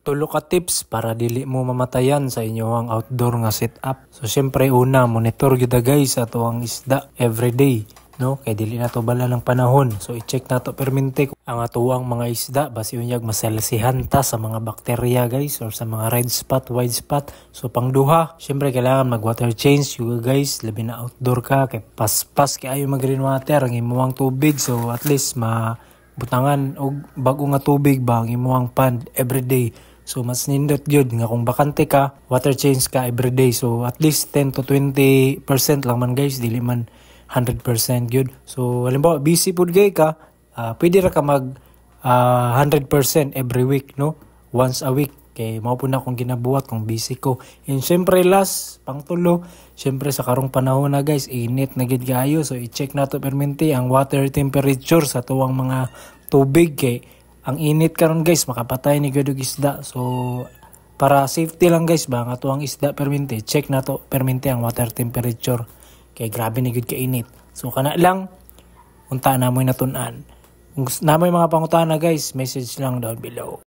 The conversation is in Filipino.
Tulo ka tips para dili mo mamatayan sa inyong outdoor nga setup. So syempre una, monitor gyud guys ato ang isda everyday, no? Kay dili na to bala ng panahon. So i-check na to permente ang atuang mga isda basi unyag masalsihan ta sa mga bakterya guys or sa mga red spot, white spot. So pangduha, syempre kailangan mag water change yung guys, labi na outdoor ka kay paspas kay ayo mag rainwater ang imuang tubig. So at least butangan og bago nga tubig ba ang imuang pond everyday. So mas nindot gyud nga kung bakante ka, water change ka everyday. So at least 10 to 20% lang man guys, dili man 100% gyud. So halimbawa busy pud gay ka, pwede ra ka mag 100% every week, no? Once a week. Kay mao pud na akong ginabuhat kung busy ko. And syempre last, pangtulo, syempre sa karong panahon na guys, init na gid kaayo. So i-check nato permente ang water temperature sa tuwang mga tubig kay ang init karon guys, makapatay ni gadug isda. So para safety lang guys ba, nga tuwang isda permente, check nato permente ang water temperature. Kay grabe ni gud ka init. So kana lang, unta na mo natun-an. Kung namoy mga pangutana guys, message lang down below.